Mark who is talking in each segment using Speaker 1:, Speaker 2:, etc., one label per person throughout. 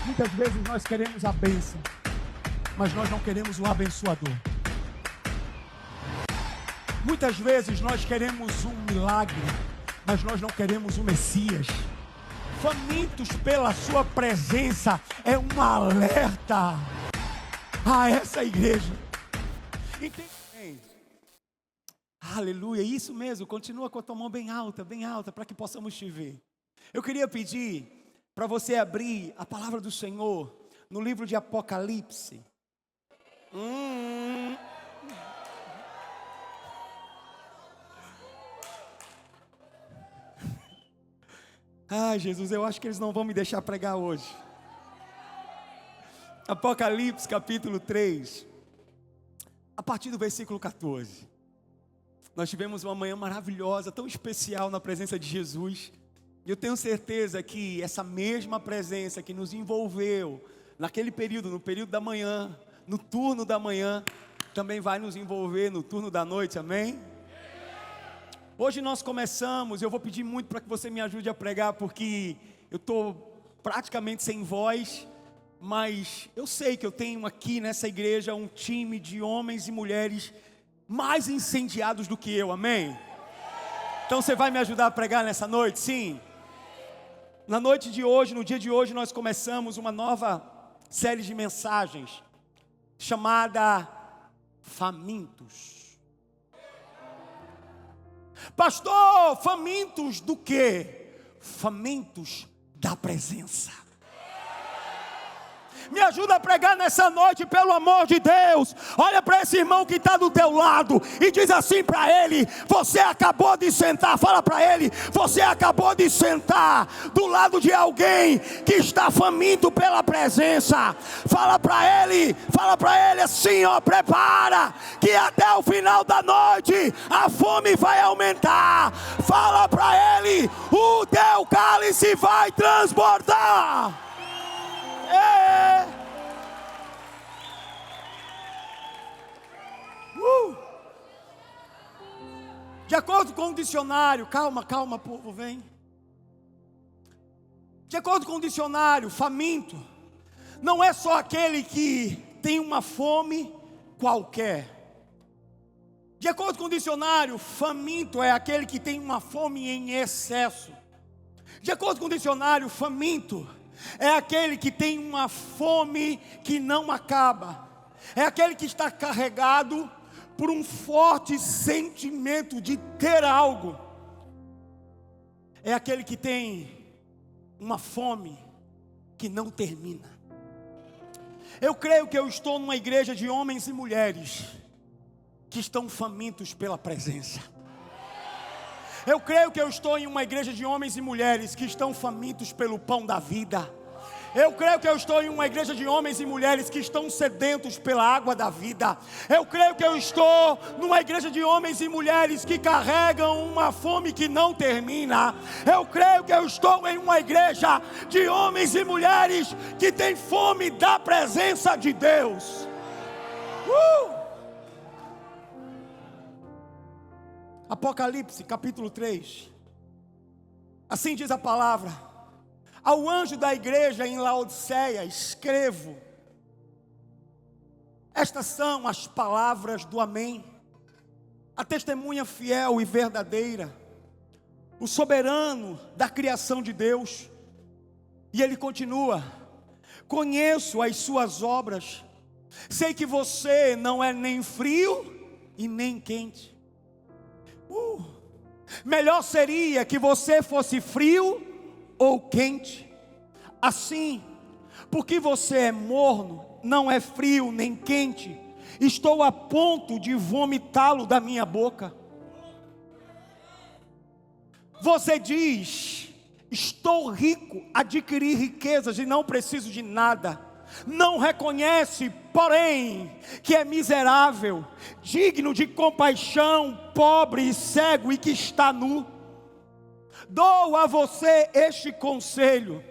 Speaker 1: Muitas vezes nós queremos a bênção, mas nós não queremos o abençoador. Muitas vezes nós queremos um milagre, mas nós não queremos o Messias. Famintos pela sua presença é um alerta a essa igreja. Entende? Aleluia, isso mesmo, continua com a tua mão bem alta, para que possamos te ver. Eu queria pedir para você abrir a palavra do Senhor no livro de Apocalipse. Ai, Jesus, eu acho que eles não vão me deixar pregar hoje. Apocalipse capítulo 3, a partir do versículo 14. Nós tivemos uma manhã maravilhosa, tão especial na presença de Jesus. E eu tenho certeza que essa mesma presença que nos envolveu naquele período, no período da manhã, no turno da manhã, também vai nos envolver no turno da noite, amém? Hoje nós começamos, eu vou pedir muito para que você me ajude a pregar, porque eu estou praticamente sem voz, mas eu sei que eu tenho aqui nessa igreja um time de homens e mulheres mais incendiados do que eu, amém? Então você vai me ajudar a pregar nessa noite? Sim. Na noite de hoje, no dia de hoje, nós começamos uma nova série de mensagens, chamada Famintos. Pastor, famintos do quê? Famintos da presença. Me ajuda a pregar nessa noite, pelo amor de Deus. Olha para esse irmão que está do teu lado e diz assim para ele: você acabou de sentar. Fala para ele: você acabou de sentar do lado de alguém que está faminto pela presença. Fala para ele assim, ó: prepara, que até o final da noite a fome vai aumentar. Fala para ele: o teu cálice vai transbordar. De acordo com o dicionário, calma, povo, vem. De acordo com o dicionário, faminto não é só aquele que tem uma fome qualquer. De acordo com o dicionário, faminto é aquele que tem uma fome em excesso. De acordo com o dicionário, faminto é aquele que tem uma fome que não acaba. É aquele que está carregado por um forte sentimento de ter algo. É aquele que tem uma fome que não termina. Eu creio que eu estou numa igreja de homens e mulheres que estão famintos pela presença. Eu creio que eu estou em uma igreja de homens e mulheres que estão famintos pelo pão da vida. Eu creio que eu estou em uma igreja de homens e mulheres que estão sedentos pela água da vida. Eu creio que eu estou numa igreja de homens e mulheres que carregam uma fome que não termina. Eu creio que eu estou em uma igreja de homens e mulheres que têm fome da presença de Deus. Apocalipse capítulo 3. Assim diz a palavra: ao anjo da igreja em Laodiceia escrevo: estas são as palavras do Amém, a testemunha fiel e verdadeira, o soberano da criação de Deus. E ele continua: conheço as suas obras, sei que você não é nem frio e nem quente. Melhor seria que você fosse frio ou quente. Assim, porque você é morno, não é frio nem quente, estou a ponto de vomitá-lo da minha boca. Você diz: estou rico, adquiri riquezas e não preciso de nada. Não reconhece, porém, que é miserável, digno de compaixão, pobre e cego e que está nu. Dou a você este conselho: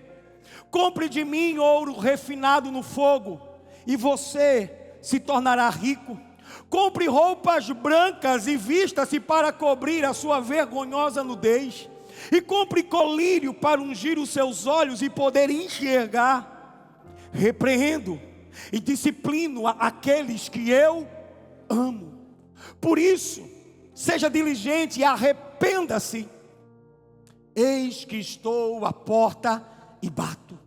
Speaker 1: compre de mim ouro refinado no fogo, e você se tornará rico. Compre roupas brancas e vista-se para cobrir a sua vergonhosa nudez. E compre colírio para ungir os seus olhos e poder enxergar. repreendo e disciplino aqueles que eu amo. Por isso, seja diligente e arrependa-se. Eis que estou à porta e bato.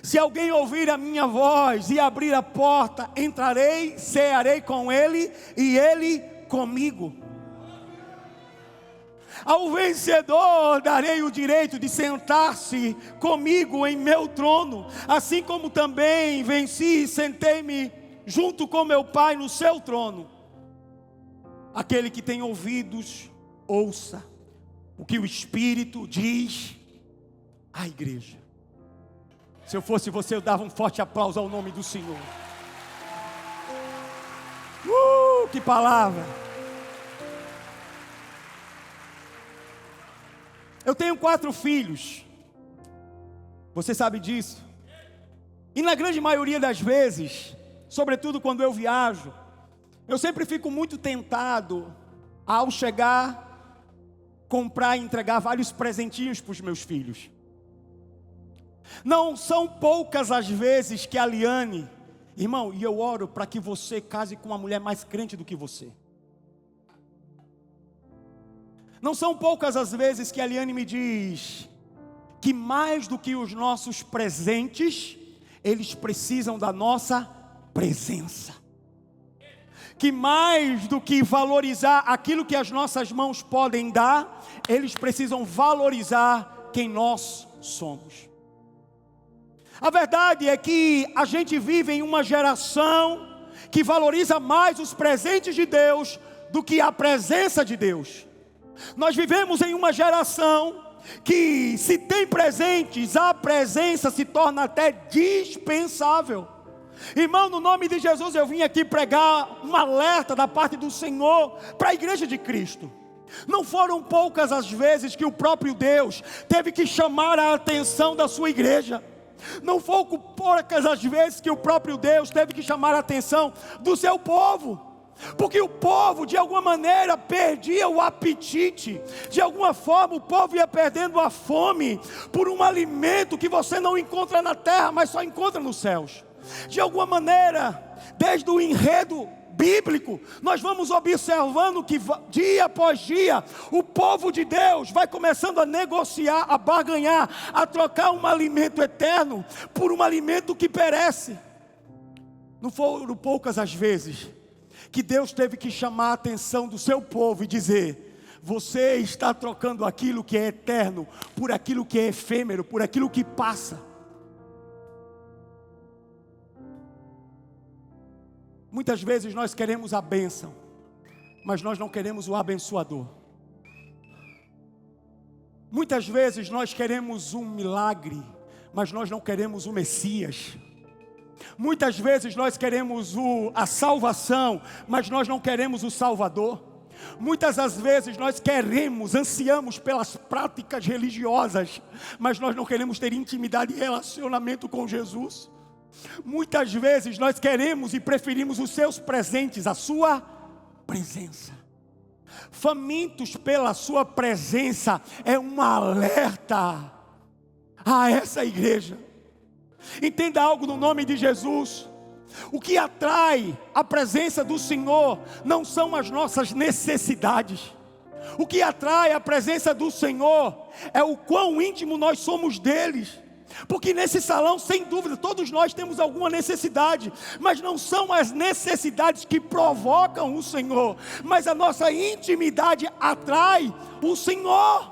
Speaker 1: Se alguém ouvir a minha voz e abrir a porta, entrarei, cearei com ele e ele comigo. Ao vencedor darei o direito de sentar-se comigo em meu trono, assim como também venci e sentei-me junto com meu Pai no seu trono. Aquele que tem ouvidos, ouça o que o Espírito diz à igreja. Se eu fosse você, eu dava um forte aplauso ao nome do Senhor. Que palavra! Eu tenho 4 filhos. Você sabe disso. E na grande maioria das vezes, sobretudo quando eu viajo, eu sempre fico muito tentado, ao chegar, comprar e entregar vários presentinhos para os meus filhos. Não são poucas as vezes que a Liane, irmão, e eu oro para que você case com uma mulher mais crente do que você. Não são poucas as vezes que a Liane me diz que mais do que os nossos presentes, eles precisam da nossa presença. Que mais do que valorizar aquilo que as nossas mãos podem dar, eles precisam valorizar quem nós somos. A verdade é que a gente vive em uma geração que valoriza mais os presentes de Deus do que a presença de Deus. Nós vivemos em uma geração que, se tem presentes, a presença se torna até dispensável. Irmão, no nome de Jesus eu vim aqui pregar um alerta da parte do Senhor para a igreja de Cristo. Não foram poucas as vezes que o próprio Deus teve que chamar a atenção da sua igreja. Não foram poucas as vezes que o próprio Deus teve que chamar a atenção do seu povo. Porque o povo de alguma maneira perdia o apetite. De alguma forma o povo ia perdendo a fome por um alimento que você não encontra na terra, mas só encontra nos céus. De alguma maneira, desde o enredo bíblico, nós vamos observando que dia após dia, o povo de Deus vai começando a negociar, a barganhar, a trocar um alimento eterno por um alimento que perece. Não foram poucas as vezes que Deus teve que chamar a atenção do seu povo e dizer: você está trocando aquilo que é eterno por aquilo que é efêmero, por aquilo que passa. Muitas vezes nós queremos a bênção, mas nós não queremos o abençoador. Muitas vezes nós queremos um milagre, mas nós não queremos o Messias. Muitas vezes nós queremos a salvação, mas nós não queremos o Salvador. Muitas das vezes nós ansiamos pelas práticas religiosas, mas nós não queremos ter intimidade e relacionamento com Jesus. Muitas vezes nós queremos e preferimos os seus presentes, a sua presença. Famintos pela sua presença é um alerta a essa igreja. Entenda algo no nome de Jesus. O que atrai a presença do Senhor não são as nossas necessidades. O que atrai a presença do Senhor é o quão íntimo nós somos deles. Porque nesse salão, sem dúvida, todos nós temos alguma necessidade, mas não são as necessidades que provocam o Senhor, mas a nossa intimidade atrai o Senhor.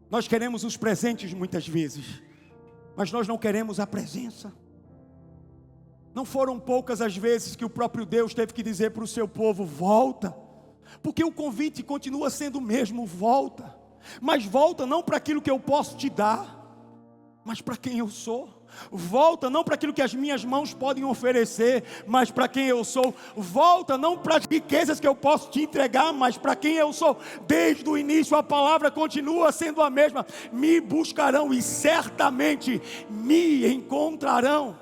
Speaker 1: Nós queremos os presentes muitas vezes, mas nós não queremos a presença. Não foram poucas as vezes que o próprio Deus teve que dizer para o seu povo: volta, porque o convite continua sendo o mesmo, volta. Mas volta não para aquilo que eu posso te dar, mas para quem eu sou. Volta não para aquilo que as minhas mãos podem oferecer, mas para quem eu sou. Volta não para as riquezas que eu posso te entregar, mas para quem eu sou. Desde o início a palavra continua sendo a mesma: me buscarão e certamente me encontrarão.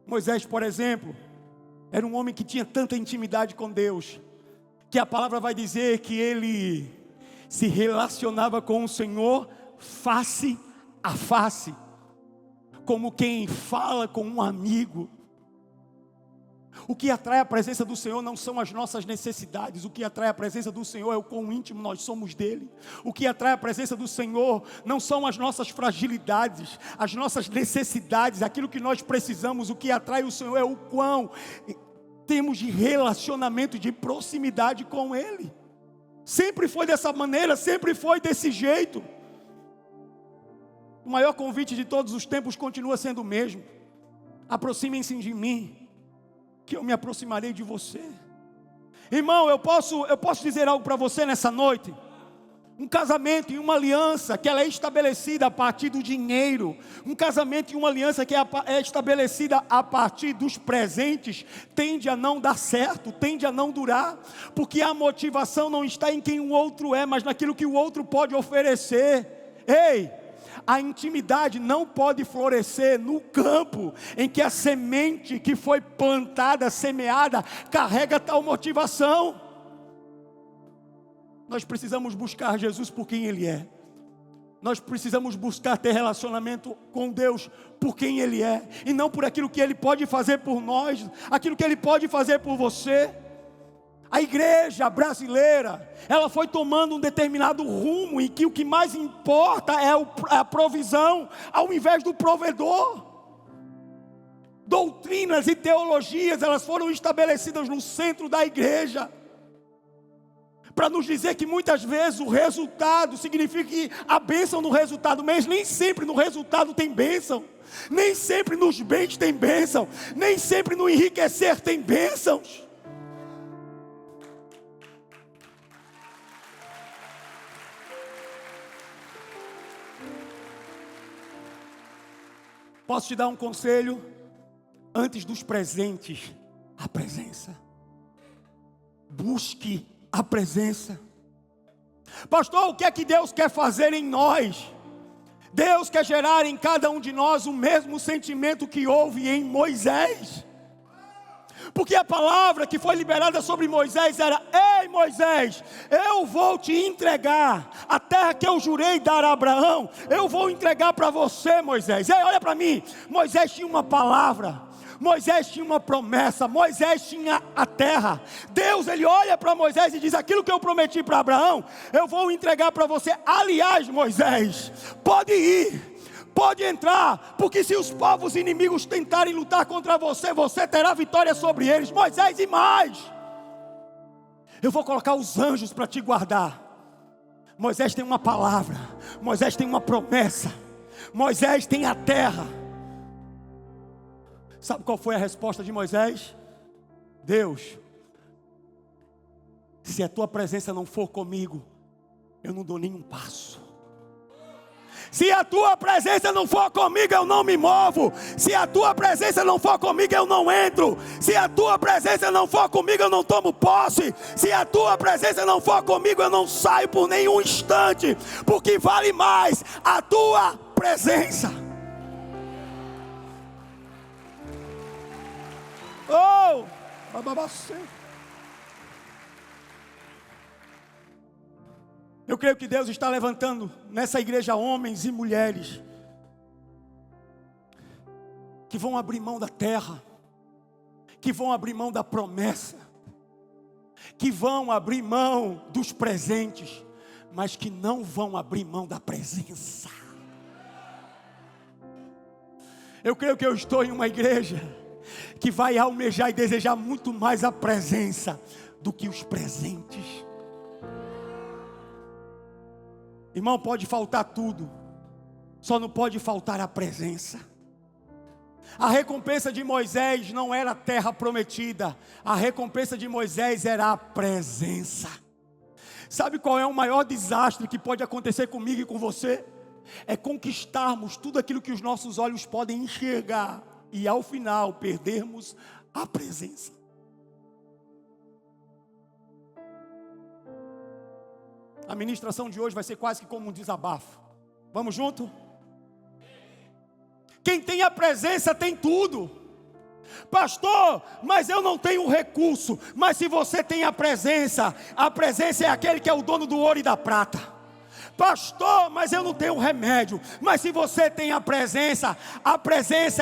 Speaker 1: Moisés, por exemplo, era um homem que tinha tanta intimidade com Deus, que a palavra vai dizer que ele se relacionava com o Senhor face a face, como quem fala com um amigo. O que atrai a presença do Senhor não são as nossas necessidades. O que atrai a presença do Senhor é o quão íntimo nós somos dele. O que atrai a presença do Senhor não são as nossas fragilidades, as nossas necessidades, aquilo que nós precisamos. O que atrai o Senhor é o quão temos de relacionamento, de proximidade com ele. Sempre foi dessa maneira, sempre foi desse jeito. O maior convite de todos os tempos continua sendo o mesmo: aproximem-se de mim, que eu me aproximarei de você. Irmão, eu posso dizer algo para você nessa noite. Um casamento e uma aliança que ela é estabelecida a partir do dinheiro, um casamento e uma aliança que é estabelecida a partir dos presentes, tende a não dar certo, tende a não durar, porque a motivação não está em quem o outro é, mas naquilo que o outro pode oferecer. Ei, a intimidade não pode florescer no campo em que a semente que foi plantada, semeada, carrega tal motivação. Nós precisamos buscar Jesus por quem Ele é. Nós precisamos buscar ter relacionamento com Deus por quem Ele é, e não por aquilo que Ele pode fazer por nós, aquilo que Ele pode fazer por você. A igreja brasileira, ela foi tomando um determinado rumo em que o que mais importa é a provisão, ao invés do provedor. Doutrinas e teologias, elas foram estabelecidas no centro da igreja, para nos dizer que muitas vezes o resultado significa que a bênção no resultado, mas nem sempre no resultado tem bênção, nem sempre nos bens tem bênção, nem sempre no enriquecer tem bênçãos. Posso te dar um conselho? Antes dos presentes, a presença. Busque a presença. Pastor, o que é que Deus quer fazer em nós? Deus quer gerar em cada um de nós o mesmo sentimento que houve em Moisés. Porque a palavra que foi liberada sobre Moisés era: ei Moisés, eu vou te entregar a terra que eu jurei dar a Abraão, eu vou entregar para você, Moisés. Ei, olha para mim, Moisés tinha uma palavra, Moisés tinha uma promessa, Moisés tinha a terra. Deus, ele olha para Moisés e diz: aquilo que eu prometi para Abraão, eu vou entregar para você. Aliás, Moisés, pode ir, pode entrar, porque se os povos inimigos tentarem lutar contra você, você terá vitória sobre eles. Moisés, e mais, eu vou colocar os anjos para te guardar. Moisés tem uma palavra, Moisés tem uma promessa, Moisés tem a terra. Sabe qual foi a resposta de Moisés? Deus, se a tua presença não for comigo, eu não dou nenhum passo. Se a tua presença não for comigo, eu não me movo. Se a tua presença não for comigo, eu não entro. Se a tua presença não for comigo, eu não tomo posse. Se a tua presença não for comigo, eu não saio por nenhum instante, porque vale mais a tua presença. Oh, bababacê. Eu creio que Deus está levantando nessa igreja homens e mulheres que vão abrir mão da terra, que vão abrir mão da promessa, que vão abrir mão dos presentes, mas que não vão abrir mão da presença. Eu creio que eu estou em uma igreja que vai almejar e desejar muito mais a presença do que os presentes. Irmão, pode faltar tudo, só não pode faltar a presença. A recompensa de Moisés não era a terra prometida, a recompensa de Moisés era a presença. Sabe qual é o maior desastre que pode acontecer comigo e com você? É conquistarmos tudo aquilo que os nossos olhos podem enxergar e ao final perdermos a presença. A ministração de hoje vai ser quase que como um desabafo. Vamos junto? Quem tem a presença tem tudo. Pastor, mas eu não tenho recurso. Mas se você tem a presença é aquele que é o dono do ouro e da prata. Pastor, mas eu não tenho remédio. Mas se você tem a presença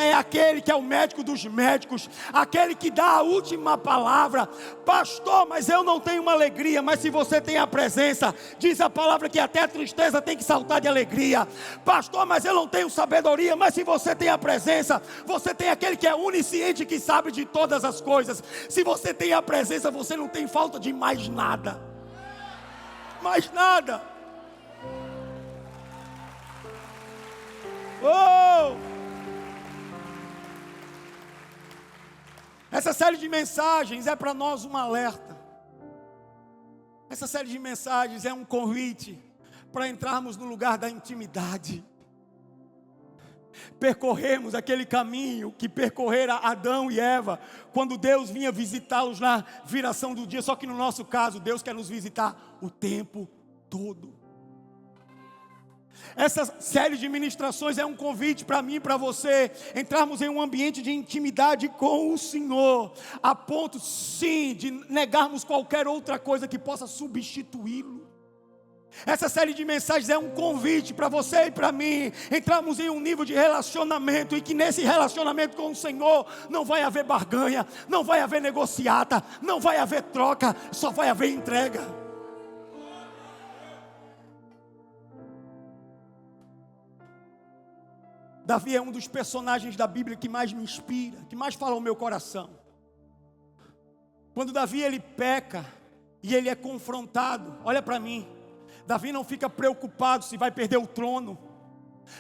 Speaker 1: é aquele que é o médico dos médicos, aquele que dá a última palavra. Pastor, mas eu não tenho uma alegria. Mas se você tem a presença, diz a palavra que até a tristeza tem que saltar de alegria. Pastor, mas eu não tenho sabedoria. Mas se você tem a presença, você tem aquele que é onisciente, que sabe de todas as coisas. Se você tem a presença, você não tem falta de mais nada. Mais nada. Oh! Essa série de mensagens é para nós um alerta. Essa série de mensagens é um convite para entrarmos no lugar da intimidade. Percorremos aquele caminho que percorrera Adão e Eva quando Deus vinha visitá-los na viração do dia. Só que no nosso caso, Deus quer nos visitar o tempo todo. Essa série de ministrações é um convite para mim e para você entrarmos em um ambiente de intimidade com o Senhor, a ponto sim de negarmos qualquer outra coisa que possa substituí-lo. Essa série de mensagens é um convite para você e para mim entrarmos em um nível de relacionamento, e que nesse relacionamento com o Senhor não vai haver barganha, não vai haver negociata, não vai haver troca, só vai haver entrega. Davi é um dos personagens da Bíblia que mais me inspira, que mais fala ao meu coração. Quando Davi ele peca e ele é confrontado, olha para mim, Davi não fica preocupado se vai perder o trono.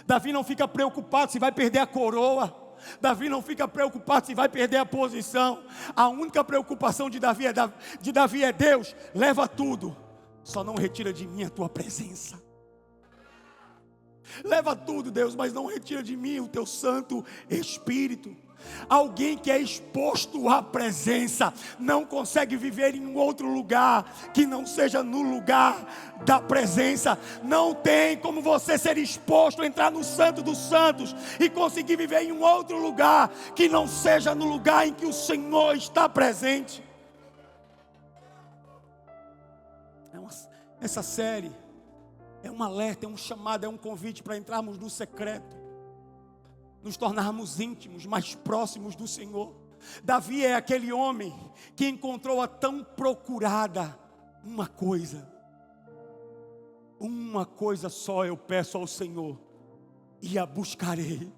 Speaker 1: Davi não fica preocupado se vai perder a coroa. Davi não fica preocupado se vai perder a posição. A única preocupação de Davi é Deus, leva tudo, só não retira de mim a tua presença. Leva tudo, Deus, mas não retira de mim o teu Santo Espírito. Alguém que é exposto à presença não consegue viver em um outro lugar que não seja no lugar da presença. Não tem como você ser exposto, entrar no Santo dos Santos e conseguir viver em um outro lugar que não seja no lugar em que o Senhor está presente. Essa série é um alerta, é um chamado, é um convite para entrarmos no secreto, nos tornarmos íntimos, mais próximos do Senhor. Davi é aquele homem que encontrou a tão procurada uma coisa só eu peço ao Senhor, e a buscarei,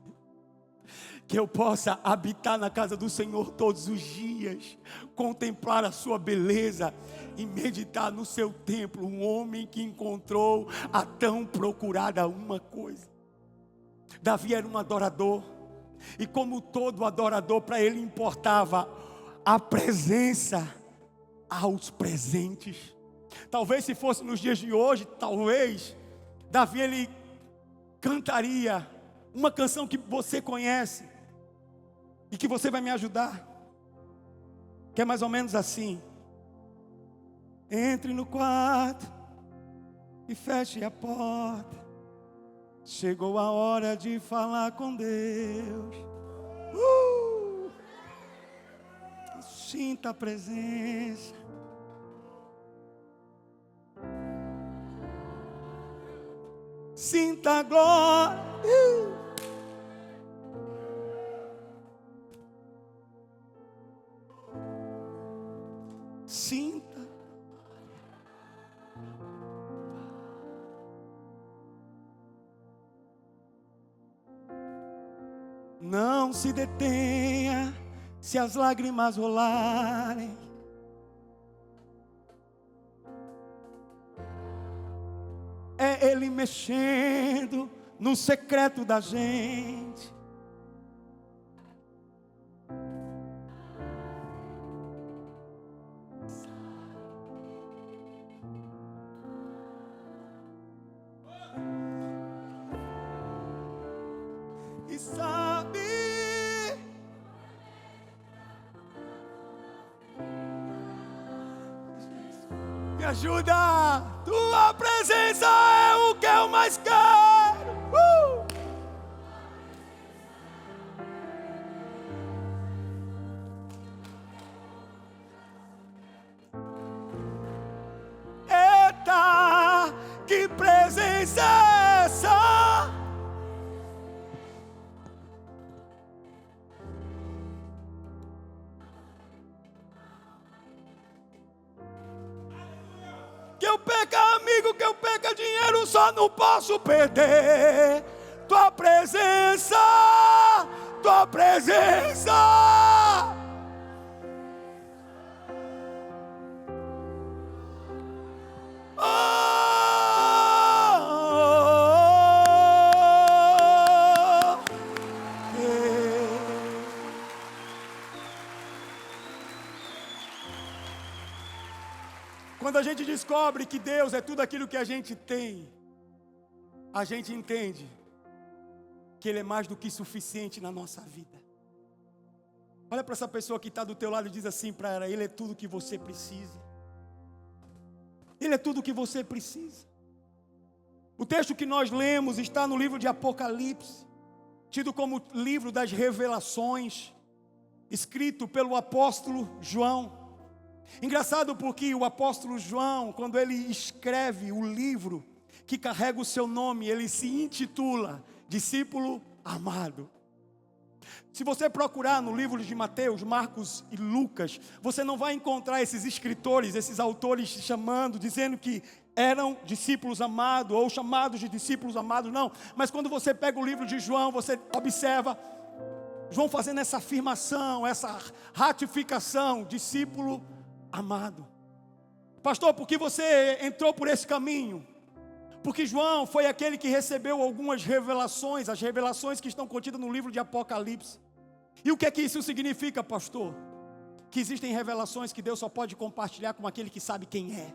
Speaker 1: que eu possa habitar na casa do Senhor todos os dias, contemplar a sua beleza e meditar no seu templo. Um homem que encontrou a tão procurada uma coisa. Davi era um adorador, e como todo adorador, para ele importava a presença aos presentes. Talvez se fosse nos dias de hoje, talvez Davi ele cantaria uma canção que você conhece e que você vai me ajudar, que é mais ou menos assim: entre no quarto e feche a porta, chegou a hora de falar com Deus. Sinta a presença. Sinta a glória. Sinta. Não se detenha se as lágrimas rolarem. É Ele mexendo no secreto da gente. E sabe, me ajuda, tua presença é o que eu mais quero. é essa? Que eu perca amigo, que eu perca dinheiro, só não posso perder tua presença, tua presença. Quando a gente descobre que Deus é tudo aquilo que a gente tem, a gente entende que Ele é mais do que suficiente na nossa vida. Olha para essa pessoa que está do teu lado e diz assim para ela: Ele é tudo que você precisa. Ele é tudo que você precisa. O texto que nós lemos está no livro de Apocalipse, tido como livro das revelações, escrito pelo apóstolo João. Engraçado porque o apóstolo João, quando ele escreve o livro que carrega o seu nome, ele se intitula Discípulo Amado. Se você procurar no livro de Mateus, Marcos e Lucas, você não vai encontrar esses escritores, esses autores chamando, dizendo que eram discípulos amados ou chamados de discípulos amados, não. Mas quando você pega o livro de João, você observa João fazendo essa afirmação, essa ratificação: discípulo amado. Pastor, por que você entrou por esse caminho? Porque João foi aquele que recebeu algumas revelações, as revelações que estão contidas no livro de Apocalipse. E o que é que isso significa, pastor? Que existem revelações que Deus só pode compartilhar com aquele que sabe quem é.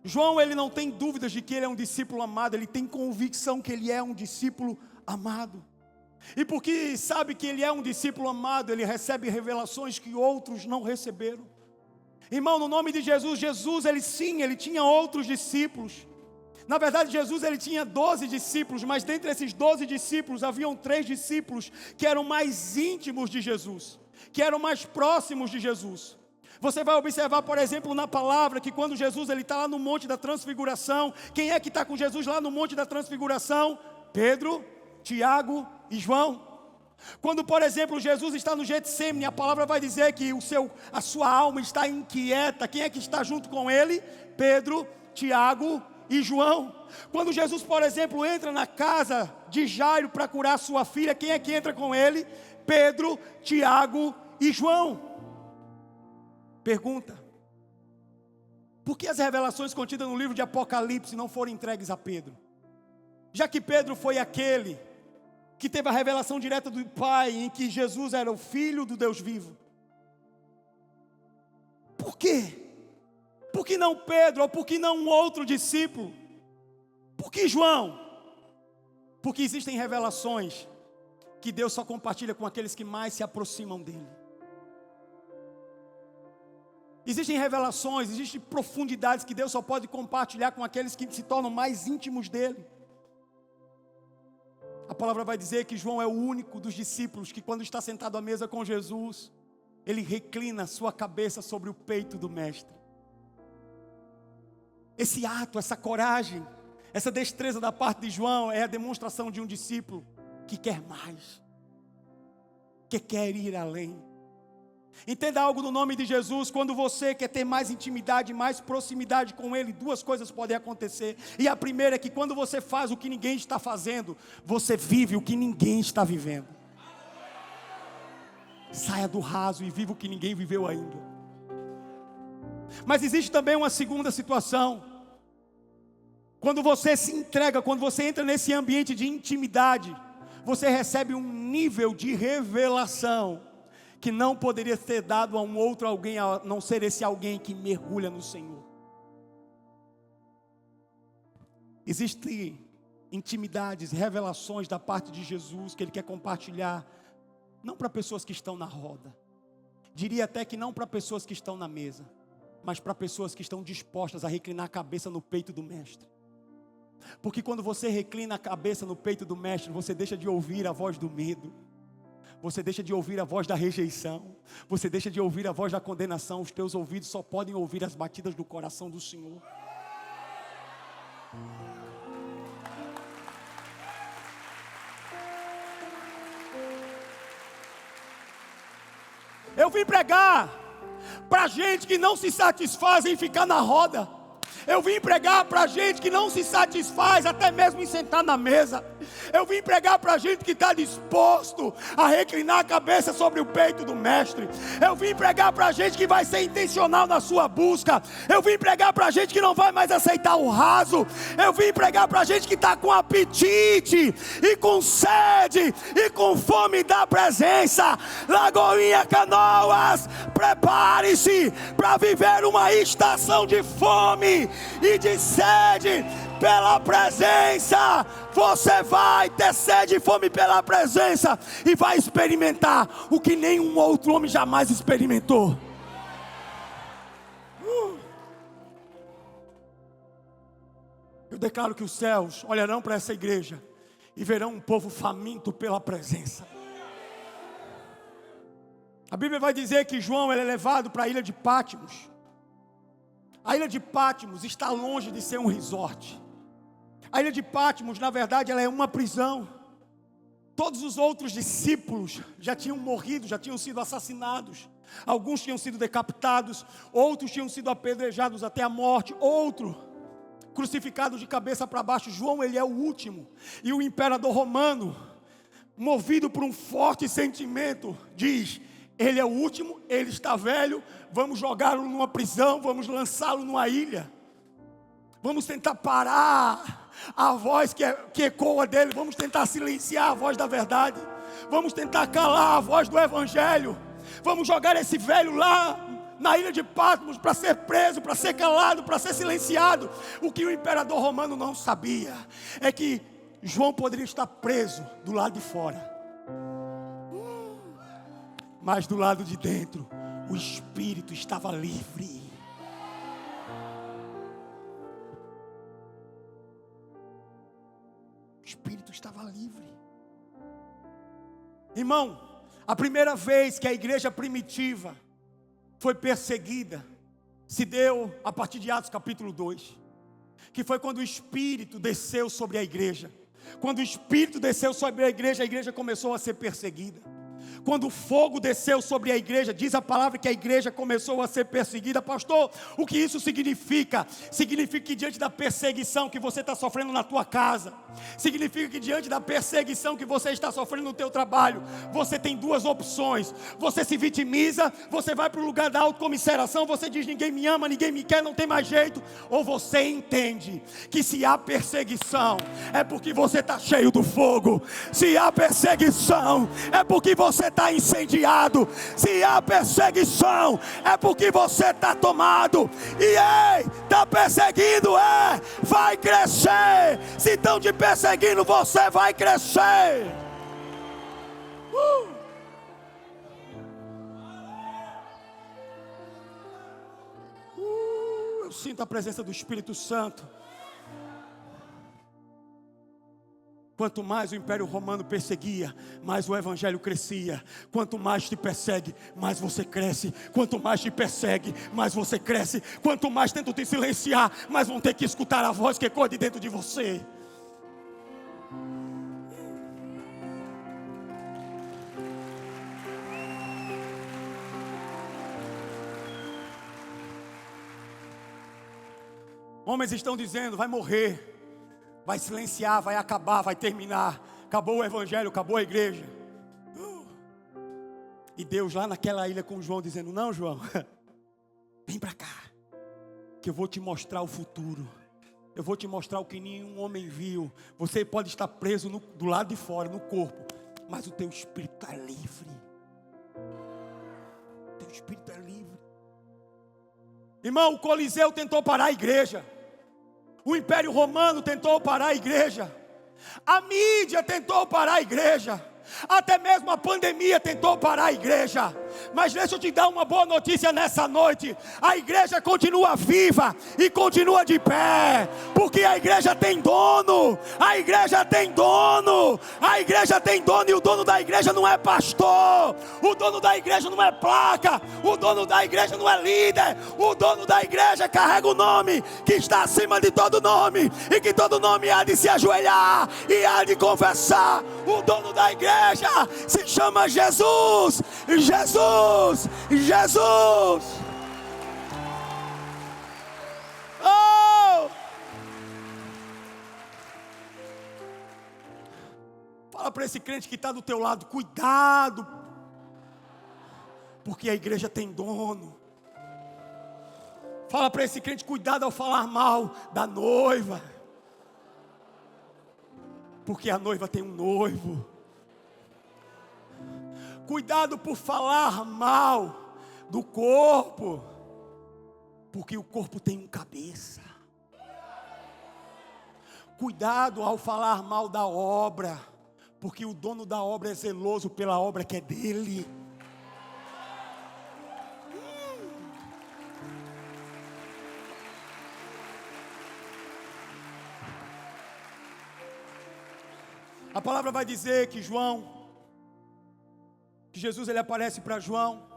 Speaker 1: João, ele não tem dúvidas de que ele é um discípulo amado, ele tem convicção que ele é um discípulo amado. E porque sabe que ele é um discípulo amado, ele recebe revelações que outros não receberam. Irmão, no nome de Jesus, ele tinha outros discípulos. Na verdade, Jesus, ele tinha 12 discípulos, mas dentre esses 12 discípulos, haviam 3 discípulos que eram mais íntimos de Jesus, que eram mais próximos de Jesus. Você vai observar, por exemplo, na palavra, que quando Jesus está lá no Monte da Transfiguração, quem é que está com Jesus lá no Monte da Transfiguração? Pedro, Tiago e João. Quando, por exemplo, Jesus está no Getsêmani, a palavra vai dizer que a sua alma está inquieta. Quem é que está junto com ele? Pedro, Tiago e João. Quando Jesus, por exemplo, entra na casa de Jairo para curar sua filha, quem é que entra com ele? Pedro, Tiago e João. Pergunta: por que as revelações contidas no livro de Apocalipse não foram entregues a Pedro? Já que Pedro foi aquele que teve a revelação direta do Pai, em que Jesus era o Filho do Deus vivo. Por quê? Por que não Pedro, ou por que não um outro discípulo? Por que João? Porque existem revelações que Deus só compartilha com aqueles que mais se aproximam dele. Existem revelações, existem profundidades que Deus só pode compartilhar com aqueles que se tornam mais íntimos dele. A palavra vai dizer que João é o único dos discípulos que, quando está sentado à mesa com Jesus, ele reclina sua cabeça sobre o peito do mestre. Esse ato, essa coragem, essa destreza da parte de João é a demonstração de um discípulo que quer mais, que quer ir além. Entenda algo no nome de Jesus: quando você quer ter mais intimidade, mais proximidade com Ele, 2 coisas podem acontecer. E a primeira é que quando você faz o que ninguém está fazendo, você vive o que ninguém está vivendo. Saia do raso e viva o que ninguém viveu ainda. Mas existe também uma segunda situação. Quando você se entrega, quando você entra nesse ambiente de intimidade, você recebe um nível de revelação que não poderia ser dado a um outro alguém, a não ser esse alguém que mergulha no Senhor. Existem intimidades, revelações da parte de Jesus que Ele quer compartilhar, não para pessoas que estão na roda, diria até que não para pessoas que estão na mesa, mas para pessoas que estão dispostas a reclinar a cabeça no peito do Mestre. Porque quando você reclina a cabeça no peito do Mestre, você deixa de ouvir a voz do medo, você deixa de ouvir a voz da rejeição, você deixa de ouvir a voz da condenação. Os teus ouvidos só podem ouvir as batidas do coração do Senhor. Eu vim pregar para gente que não se satisfaz em ficar na roda. Eu vim pregar para gente que não se satisfaz até mesmo em sentar na mesa. Eu vim pregar para gente que está disposto a reclinar a cabeça sobre o peito do mestre. Eu vim pregar para gente que vai ser intencional na sua busca. Eu vim pregar para gente que não vai mais aceitar o raso. Eu vim pregar para gente que está com apetite e com sede e com fome da presença. Lagoinha Canoas, prepare-se para viver uma estação de fome e de sede pela presença. Você vai ter sede e fome pela presença e vai experimentar o que nenhum outro homem jamais experimentou. Eu declaro que os céus olharão para essa igreja e verão um povo faminto pela presença. A Bíblia vai dizer que João é levado para a ilha de Patmos. A ilha de Patmos está longe de ser um resort. A ilha de Patmos, na verdade, ela é uma prisão. Todos os outros discípulos já tinham morrido, já tinham sido assassinados. Alguns tinham sido decapitados, outros tinham sido apedrejados até a morte, outro crucificado de cabeça para baixo. João, ele é o último. E o imperador romano, movido por um forte sentimento, diz: ele é o último, ele está velho, vamos jogá-lo numa prisão, vamos lançá-lo numa ilha. Vamos tentar parar a voz que ecoa dele, vamos tentar silenciar a voz da verdade. Vamos tentar calar a voz do evangelho. Vamos jogar esse velho lá na ilha de Patmos para ser preso, para ser calado, para ser silenciado. O que o imperador romano não sabia é que João poderia estar preso do lado de fora, mas do lado de dentro, o espírito estava livre. O espírito estava livre. Irmão, a primeira vez que a igreja primitiva foi perseguida, se deu a partir de Atos capítulo 2. Que foi quando o Espírito desceu sobre a igreja. Quando o Espírito desceu sobre a igreja começou a ser perseguida. Quando o fogo desceu sobre a igreja, diz a palavra que a igreja começou a ser perseguida. Pastor, o que isso significa? Significa que diante da perseguição que você está sofrendo na tua casa, significa que diante da perseguição que você está sofrendo no teu trabalho, você tem duas opções. Você se vitimiza, você vai para o lugar da autocomiseração, você diz: ninguém me ama, ninguém me quer, não tem mais jeito. Ou você entende que se há perseguição, é porque você está cheio do fogo. Se há perseguição, é porque você está incendiado. Se há perseguição, é porque você está tomado. E ei, está perseguindo, vai crescer. Se estão te perseguindo, você vai crescer. Eu sinto a presença do Espírito Santo. Quanto mais o Império Romano perseguia, mais o Evangelho crescia. Quanto mais te persegue, mais você cresce. Quanto mais te persegue, mais você cresce. Quanto mais tentam te silenciar, mais vão ter que escutar a voz que ecoa de dentro de você. Homens estão dizendo: vai morrer, vai silenciar, vai acabar, vai terminar. Acabou o evangelho, acabou a igreja. E Deus lá naquela ilha com João dizendo: não, João, vem para cá, que eu vou te mostrar o futuro. Eu vou te mostrar o que nenhum homem viu. Você pode estar preso do lado de fora, no corpo, mas o teu espírito está livre. O teu espírito é livre. Irmão, o Coliseu tentou parar a igreja. O Império Romano tentou parar a igreja. A mídia tentou parar a igreja. Até mesmo a pandemia tentou parar a igreja. Mas deixa eu te dar uma boa notícia nessa noite: a igreja continua viva e continua de pé, porque a igreja tem dono, a igreja tem dono, a igreja tem dono, e o dono da igreja não é pastor, o dono da igreja não é placa, o dono da igreja não é líder, o dono da igreja carrega o nome que está acima de todo nome, e que todo nome há de se ajoelhar e há de confessar. O dono da igreja se chama Jesus, Jesus, Jesus. Oh! Fala para esse crente que está do teu lado: cuidado, porque a igreja tem dono. Fala para esse crente: cuidado ao falar mal da noiva, porque a noiva tem um noivo. Cuidado por falar mal do corpo, porque o corpo tem um cabeça. Cuidado ao falar mal da obra, porque o dono da obra é zeloso pela obra que é dele. A palavra vai dizer que Jesus ele aparece para João,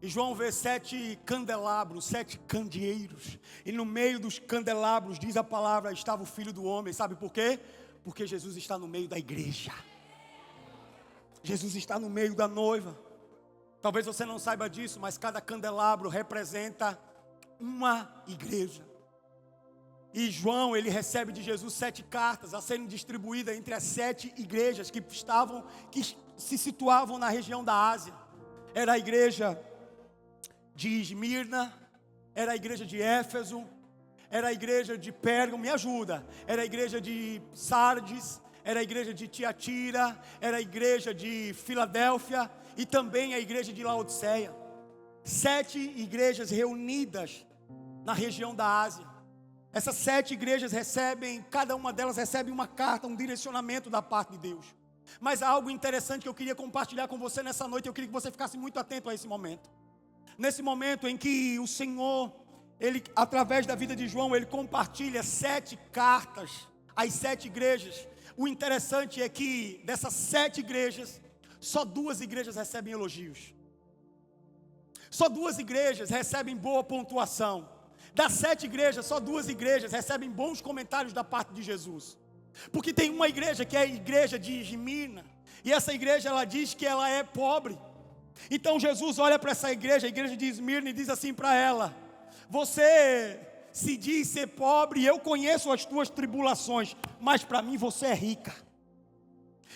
Speaker 1: e João vê 7 candelabros, 7 candeeiros, e no meio dos candelabros, diz a palavra, estava o Filho do Homem. Sabe por quê? Porque Jesus está no meio da igreja, Jesus está no meio da noiva. Talvez você não saiba disso, mas cada candelabro representa uma igreja. E João, ele recebe de Jesus 7 cartas a serem distribuídas entre as 7 igrejas que se situavam na região da Ásia. Era a igreja de Esmirna, era a igreja de Éfeso, era a igreja de Pérgamo, me ajuda, era a igreja de Sardes, era a igreja de Tiatira, era a igreja de Filadélfia e também a igreja de Laodiceia. 7 igrejas reunidas na região da Ásia. Essas 7 igrejas recebem, cada uma delas recebe uma carta, um direcionamento da parte de Deus. Mas há algo interessante que eu queria compartilhar com você nessa noite. Eu queria que você ficasse muito atento a esse momento. Nesse momento em que o Senhor, ele, através da vida de João, ele compartilha 7 cartas às 7 igrejas. O interessante é que dessas 7 igrejas, só 2 igrejas recebem elogios. Só 2 igrejas recebem boa pontuação. Das 7 igrejas, só 2 igrejas recebem bons comentários da parte de Jesus. Porque tem uma igreja que é a igreja de Esmirna, e essa igreja ela diz que ela é pobre. Então Jesus olha para essa igreja, a igreja de Esmirna, e diz assim para ela: você se diz ser pobre, eu conheço as tuas tribulações, mas para mim você é rica.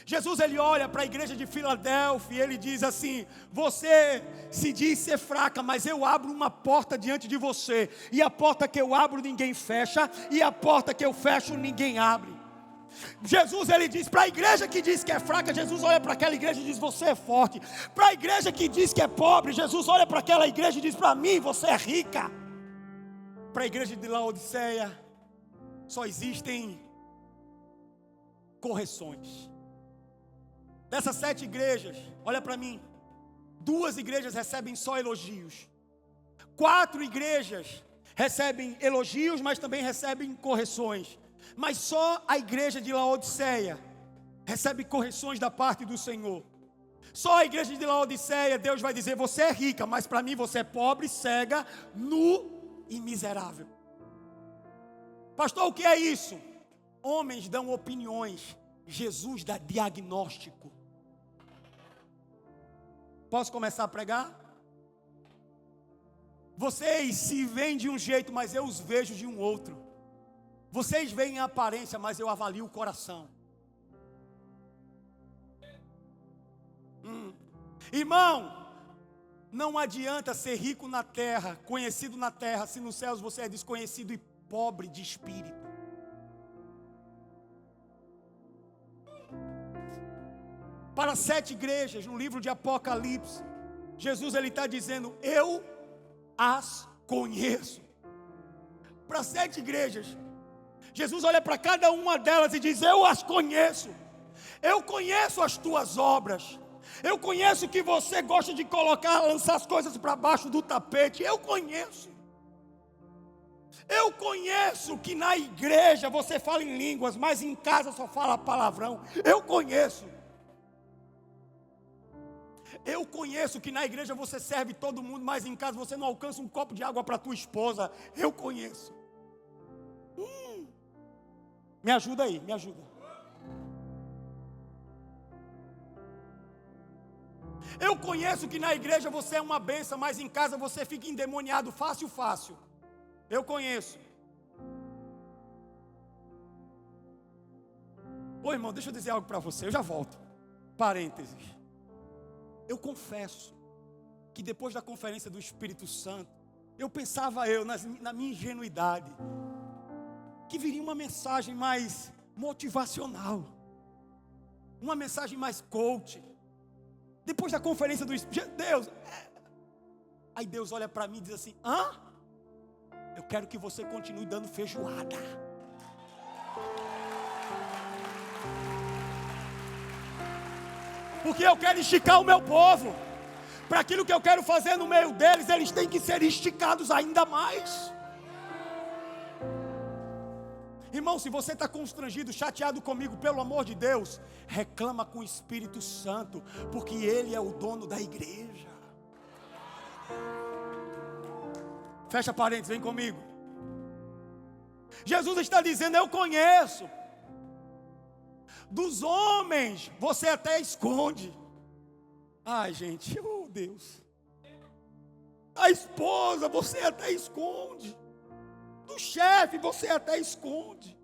Speaker 1: Jesus ele olha para a igreja de Filadélfia e ele diz assim: você se diz ser fraca, mas eu abro uma porta diante de você, e a porta que eu abro ninguém fecha, e a porta que eu fecho ninguém abre. Jesus ele diz para a igreja que diz que é fraca, Jesus olha para aquela igreja e diz: você é forte. Para a igreja que diz que é pobre, Jesus olha para aquela igreja e diz: para mim você é rica. Para a igreja de Laodiceia só existem correções. Dessas 7 igrejas, olha para mim, 2 igrejas recebem só elogios. 4 igrejas recebem elogios, mas também recebem correções. Mas só a igreja de Laodiceia recebe correções da parte do Senhor. Só a igreja de Laodiceia, Deus vai dizer: você é rica, mas para mim você é pobre, cega, nu e miserável. Pastor, o que é isso? Homens dão opiniões, Jesus dá diagnóstico. Posso começar a pregar? Vocês se veem de um jeito, mas eu os vejo de um outro. Vocês veem a aparência, mas eu avalio o coração. Irmão, não adianta ser rico na terra, conhecido na terra, se nos céus você é desconhecido e pobre de espírito. Para 7 igrejas, no livro de Apocalipse, Jesus ele está dizendo: eu as conheço. Para 7 igrejas, Jesus olha para cada uma delas e diz: eu as conheço. Eu conheço as tuas obras. Eu conheço que você gosta de lançar as coisas para baixo do tapete. Eu conheço. Eu conheço que na igreja você fala em línguas, mas em casa só fala palavrão. Eu conheço. Eu conheço que na igreja você serve todo mundo, mas em casa você não alcança um copo de água para tua esposa. Eu conheço. Me ajuda aí, me ajuda. Eu conheço que na igreja você é uma bênção, mas em casa você fica endemoniado fácil. Eu conheço. Ô irmão, deixa eu dizer algo para você, eu já volto. Parênteses. Eu confesso que depois da conferência do Espírito Santo, eu pensava na minha ingenuidade, que viria uma mensagem mais motivacional, uma mensagem mais coach. Depois da conferência do Espírito, aí Deus olha para mim e diz assim: eu quero que você continue dando feijoada. Porque eu quero esticar o meu povo. Para aquilo que eu quero fazer no meio deles, eles têm que ser esticados ainda mais. Irmão, se você está constrangido, chateado comigo, pelo amor de Deus, reclama com o Espírito Santo, porque Ele é o dono da igreja. Fecha parênteses, vem comigo. Jesus está dizendo: eu conheço. Dos homens, você até esconde. Ai, gente, oh Deus. A esposa, você até esconde. Do chefe, você até esconde.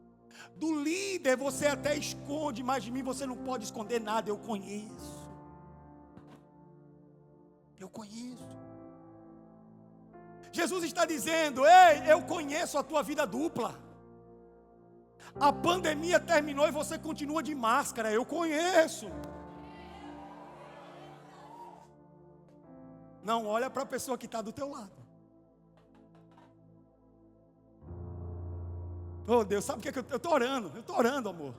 Speaker 1: Do líder, você até esconde. Mas de mim você não pode esconder nada. Eu conheço. Eu conheço. Jesus está dizendo: ei, eu conheço a tua vida dupla. A pandemia terminou e você continua de máscara. Eu conheço. Não olha para a pessoa que está do teu lado. Oh Deus, sabe o que é que eu estou orando? Eu estou orando, amor.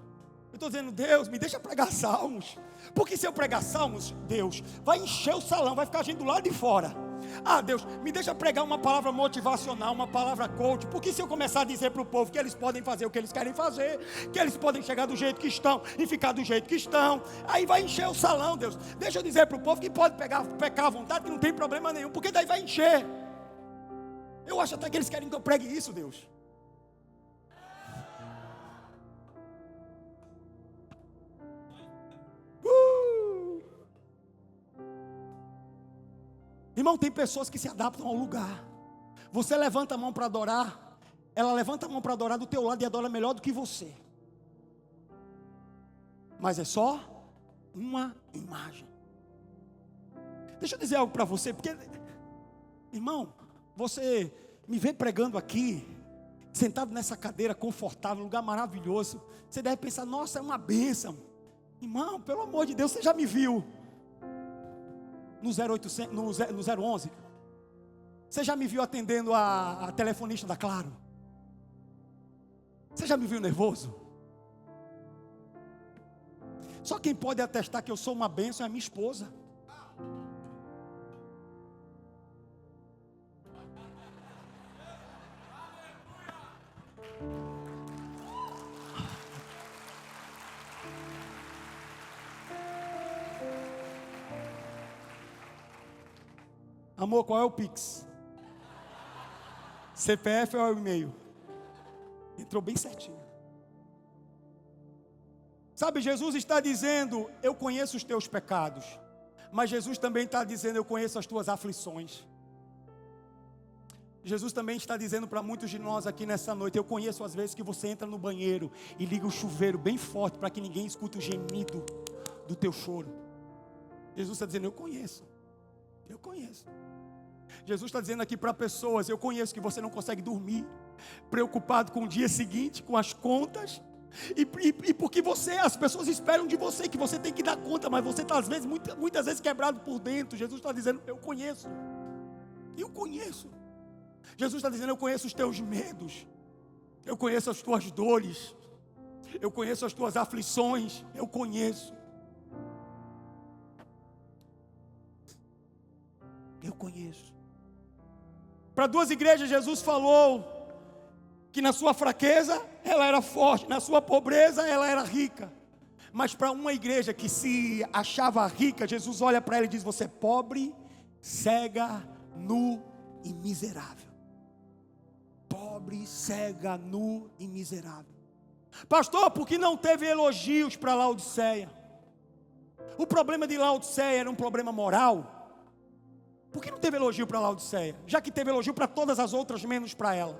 Speaker 1: Eu estou dizendo: Deus, me deixa pregar salmos. Porque se eu pregar salmos, Deus, vai encher o salão, vai ficar a gente do lado de fora. Ah, Deus, me deixa pregar uma palavra motivacional, uma palavra coach. Porque se eu começar a dizer para o povo que eles podem fazer o que eles querem fazer, que eles podem chegar do jeito que estão e ficar do jeito que estão, aí vai encher o salão, Deus. Deixa eu dizer para o povo que pode pecar à vontade, que não tem problema nenhum, porque daí vai encher. Eu acho até que eles querem que eu pregue isso, Deus. Irmão, tem pessoas que se adaptam ao lugar. Você levanta a mão para adorar, ela levanta a mão para adorar do teu lado e adora melhor do que você. Mas é só uma imagem. Deixa eu dizer algo para você, porque, irmão, você me vê pregando aqui, sentado nessa cadeira confortável, lugar maravilhoso. Você deve pensar: nossa, é uma bênção. Irmão, pelo amor de Deus, você já me viu no 0800, no 011? Você já me viu atendendo a telefonista da Claro? Você já me viu nervoso? Só quem pode atestar que eu sou uma bênção é a minha esposa. Amor, qual é o Pix? CPF ou é o e-mail? Entrou bem certinho. Sabe, Jesus está dizendo: eu conheço os teus pecados. Mas Jesus também está dizendo: eu conheço as tuas aflições. Jesus também está dizendo para muitos de nós aqui nessa noite: eu conheço as vezes que você entra no banheiro e liga o chuveiro bem forte para que ninguém escute o gemido do teu choro. Jesus está dizendo: eu conheço. Eu conheço. Jesus está dizendo aqui para pessoas: eu conheço que você não consegue dormir, preocupado com o dia seguinte, com as contas, e porque as pessoas esperam de você que você tem que dar conta, mas você está às vezes, muitas vezes quebrado por dentro. Jesus está dizendo: eu conheço. Eu conheço. Jesus está dizendo: eu conheço os teus medos, eu conheço as tuas dores, eu conheço as tuas aflições, eu conheço. Eu conheço. Para duas igrejas, Jesus falou que na sua fraqueza ela era forte, na sua pobreza ela era rica. Mas para uma igreja que se achava rica, Jesus olha para ela e diz: você é pobre, cega, nu e miserável. Pobre, cega, nu e miserável. Pastor, por que não teve elogios para Laodiceia? O problema de Laodiceia era um problema moral. Por que não teve elogio para Laodiceia? Já que teve elogio para todas as outras, menos para ela.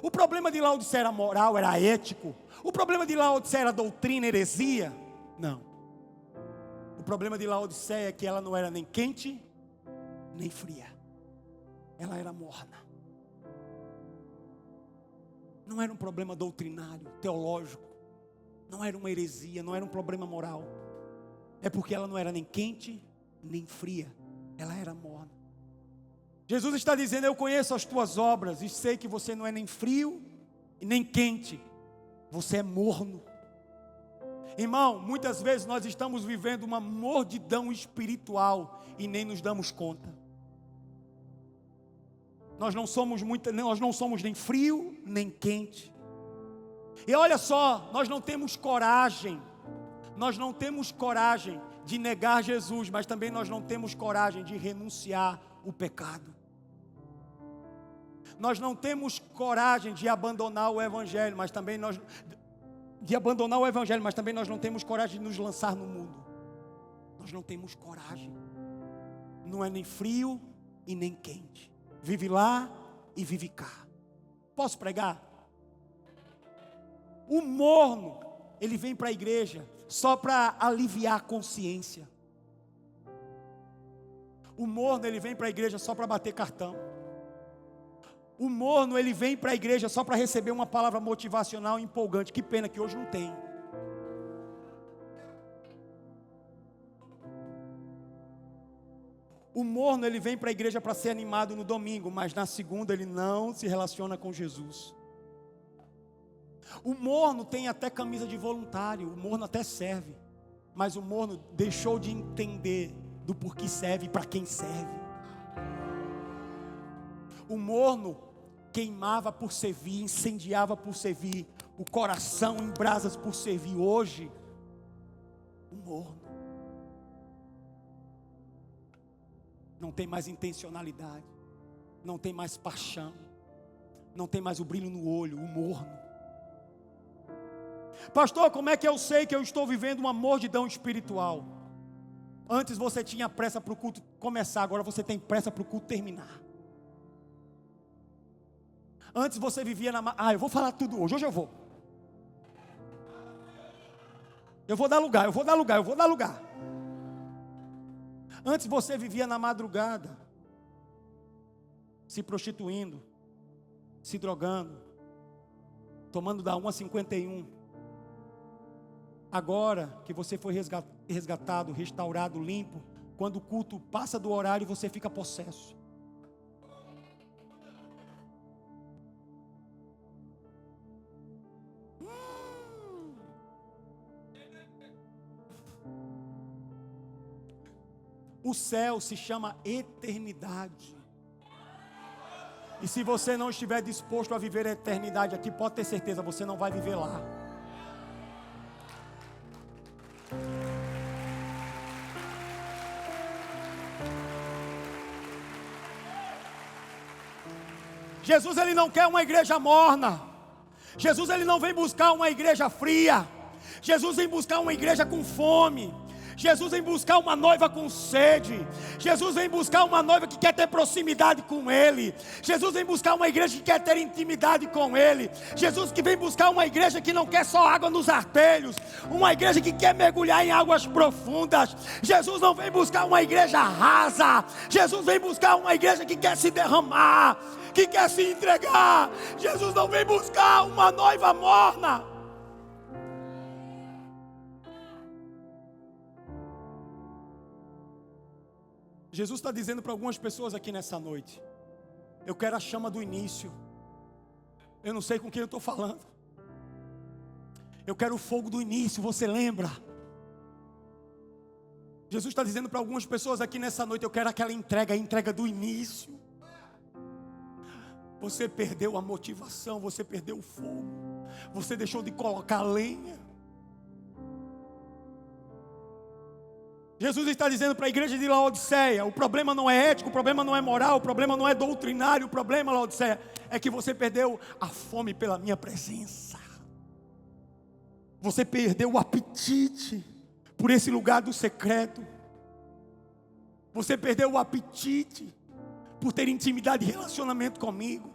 Speaker 1: O problema de Laodiceia era moral, era ético. O problema de Laodiceia era doutrina, heresia? Não. O problema de Laodiceia é que ela não era nem quente, nem fria. Ela era morna. Não era um problema doutrinário, teológico. Não era uma heresia, não era um problema moral. É porque ela não era nem quente, nem fria. Ela era morna. Jesus está dizendo: eu conheço as tuas obras e sei que você não é nem frio e nem quente. Você é morno. Irmão, muitas vezes nós estamos vivendo uma mordidão espiritual e nem nos damos conta. Nós não somos nem frio nem quente. E olha só, nós não temos coragem. Nós não temos coragem de negar Jesus, mas também nós não temos coragem de renunciar o pecado. Nós não temos coragem de abandonar o Evangelho, mas também nós não temos coragem de nos lançar no mundo. Nós não temos coragem. Não é nem frio e nem quente. Vive lá e vive cá. Posso pregar? O morno, ele vem para a igreja só para aliviar a consciência. O morno, ele vem para a igreja só para bater cartão. O morno, ele vem para a igreja só para receber uma palavra motivacional empolgante. Que pena que hoje não tem. O morno, ele vem para a igreja para ser animado no domingo, mas na segunda ele não se relaciona com Jesus. O morno tem até camisa de voluntário, o morno até serve, mas o morno deixou de entender do porquê serve e para quem serve. O morno queimava por servir, incendiava por servir, o coração em brasas por servir. Hoje, o morno não tem mais intencionalidade, não tem mais paixão, não tem mais o brilho no olho, o morno. Pastor, como é que eu sei que eu estou vivendo uma mordidão espiritual? Antes você tinha pressa para o culto começar, agora você tem pressa para o culto terminar. Antes você vivia eu vou falar tudo hoje eu vou. Eu vou dar lugar. Antes você vivia na madrugada, se prostituindo, se drogando, tomando da 1:51. Agora que você foi resgatado, restaurado, limpo, quando o culto passa do horário, você fica possesso. O céu se chama eternidade. E se você não estiver disposto a viver a eternidade aqui, pode ter certeza, você não vai viver lá. Jesus, ele não quer uma igreja morna. Jesus, ele não vem buscar uma igreja fria. Jesus vem buscar uma igreja com fome. Jesus vem buscar uma noiva com sede. Jesus vem buscar uma noiva que quer ter proximidade com Ele. Jesus vem buscar uma igreja que quer ter intimidade com Ele. Jesus que vem buscar uma igreja que não quer só água nos artelhos, uma igreja que quer mergulhar em águas profundas. Jesus não vem buscar uma igreja rasa. Jesus vem buscar uma igreja que quer se derramar, que quer se entregar. Jesus não vem buscar uma noiva morna. Jesus está dizendo para algumas pessoas aqui nessa noite: eu quero a chama do início. Eu não sei com quem eu estou falando. Eu quero o fogo do início, você lembra? Jesus está dizendo para algumas pessoas aqui nessa noite: eu quero aquela entrega, a entrega do início. Você perdeu a motivação, você perdeu o fogo, você deixou de colocar lenha. Jesus está dizendo para a igreja de Laodiceia: o problema não é ético, o problema não é moral, o problema não é doutrinário, o problema, Laodiceia, é que você perdeu a fome pela minha presença. Você perdeu o apetite por esse lugar do secreto. Você perdeu o apetite por ter intimidade e relacionamento comigo.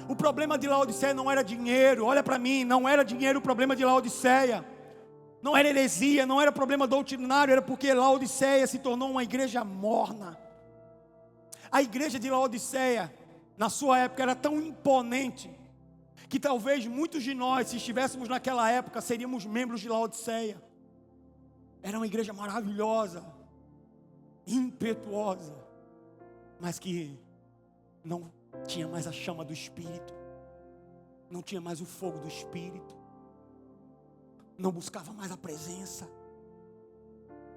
Speaker 1: O problema de Laodiceia não era dinheiro. Olha para mim, não era dinheiro o problema de Laodiceia. Não era heresia, não era problema doutrinário, era porque Laodiceia se tornou uma igreja morna. A igreja de Laodiceia, na sua época, era tão imponente, que talvez muitos de nós, se estivéssemos naquela época, seríamos membros de Laodiceia. Era uma igreja maravilhosa, impetuosa, mas que não tinha mais a chama do Espírito, não tinha mais o fogo do Espírito, não buscava mais a presença.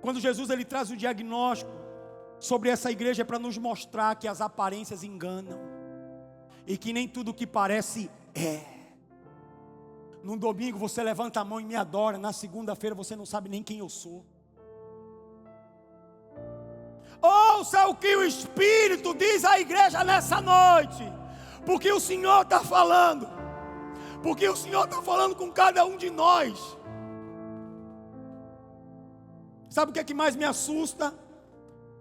Speaker 1: Quando Jesus ele traz o diagnóstico sobre essa igreja, é para nos mostrar que as aparências enganam, e que nem tudo que parece é. Num domingo você levanta a mão e me adora, na segunda-feira você não sabe nem quem eu sou. Ouça o que o Espírito diz à igreja nessa noite, porque o Senhor está falando, porque o Senhor está falando com cada um de nós. Sabe o que é que mais me assusta?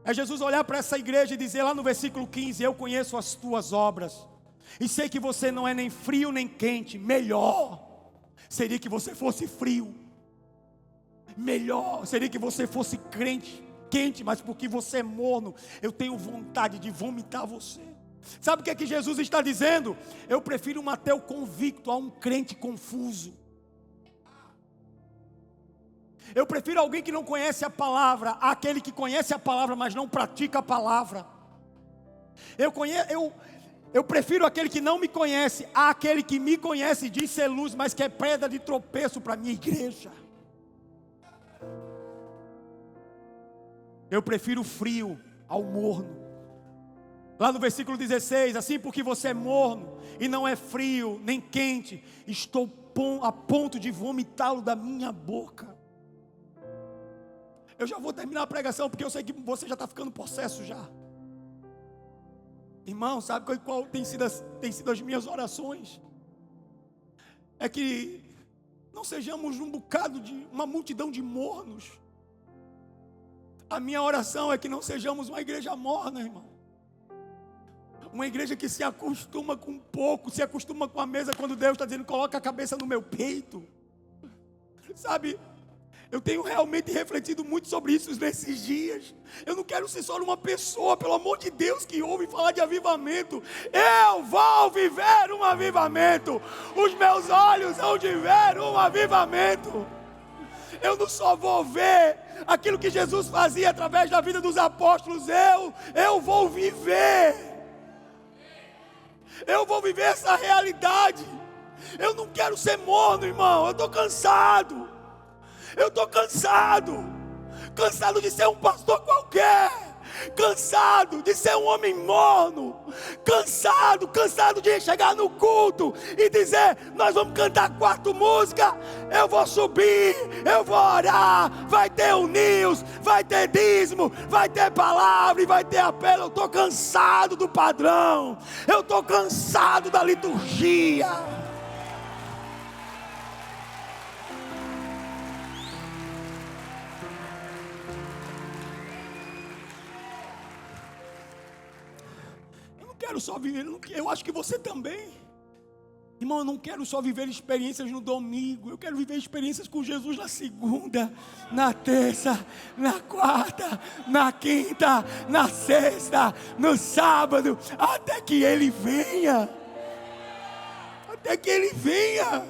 Speaker 1: É Jesus olhar para essa igreja e dizer lá no versículo 15: eu conheço as tuas obras, e sei que você não é nem frio nem quente. Melhor seria que você fosse frio, melhor seria que você fosse quente, mas porque você é morno, eu tenho vontade de vomitar você. Sabe o que é que Jesus está dizendo? Eu prefiro um ateu convicto a um crente confuso. Eu prefiro alguém que não conhece a palavra àquele que conhece a palavra, mas não pratica a palavra. Eu prefiro aquele que não me conhece àquele que me conhece e diz ser luz, mas que é pedra de tropeço para a minha igreja. Eu prefiro o frio ao morno. Lá no versículo 16: assim porque você é morno e não é frio nem quente, estou a ponto de vomitá-lo da minha boca. Eu já vou terminar a pregação, porque eu sei que você já está ficando possesso já. Irmão, sabe qual tem sido as minhas orações? É que não sejamos uma multidão de mornos. A minha oração é que não sejamos uma igreja morna, irmão. Uma igreja que se acostuma com pouco, se acostuma com a mesa quando Deus está dizendo: coloca a cabeça no meu peito. Sabe, eu tenho realmente refletido muito sobre isso nesses dias. Eu não quero ser só uma pessoa, pelo amor de Deus, que ouve falar de avivamento. Eu vou viver um avivamento. Os meus olhos vão ver um avivamento. Eu não só vou ver aquilo que Jesus fazia através da vida dos apóstolos. Eu vou viver. Eu vou viver essa realidade. Eu não quero ser morno, irmão. Eu estou cansado. Eu estou cansado de ser um pastor qualquer, cansado de ser um homem morno, cansado de chegar no culto e dizer: nós vamos cantar 4 músicas, eu vou subir, eu vou orar, vai ter um news, vai ter dízimo, vai ter palavra e vai ter apelo. Eu estou cansado do padrão, eu estou cansado da liturgia. Quero só viver, eu acho que você também, irmão. Eu não quero só viver experiências no domingo, eu quero viver experiências com Jesus na segunda, na terça, na quarta, na quinta, na sexta, no sábado, até que Ele venha. Até que Ele venha.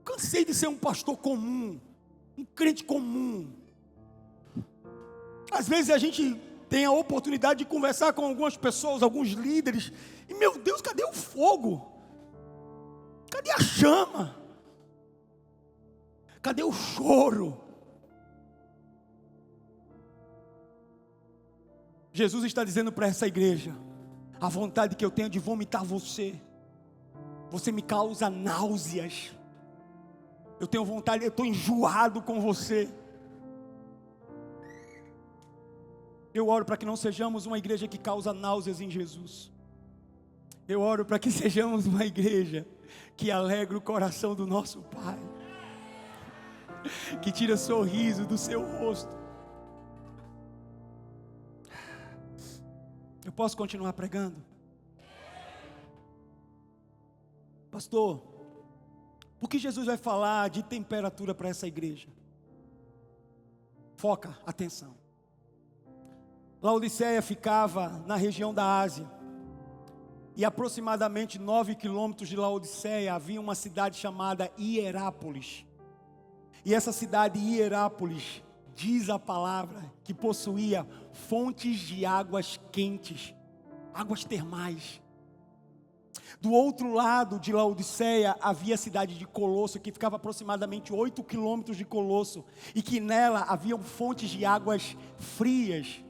Speaker 1: Cansei de ser um pastor comum, um crente comum. Às vezes a gente tem a oportunidade de conversar com algumas pessoas, alguns líderes, e meu Deus, cadê o fogo? Cadê a chama? Cadê o choro? Jesus está dizendo para essa igreja: a vontade que eu tenho de vomitar você. Você me causa náuseas. Eu tenho vontade, eu estou enjoado com você. Eu oro para que não sejamos uma igreja que causa náuseas em Jesus. Eu oro para que sejamos uma igreja que alegra o coração do nosso Pai, que tira sorriso do seu rosto. Eu posso continuar pregando? Pastor, por que Jesus vai falar de temperatura para essa igreja? Foca, atenção. Laodiceia ficava na região da Ásia. E aproximadamente 9 quilômetros de Laodiceia havia uma cidade chamada Hierápolis. E essa cidade Hierápolis, diz a palavra, que possuía fontes de águas quentes, águas termais. Do outro lado de Laodiceia havia a cidade de Colosso, que ficava aproximadamente 8 quilômetros de Colosso, e que nela haviam fontes de águas frias.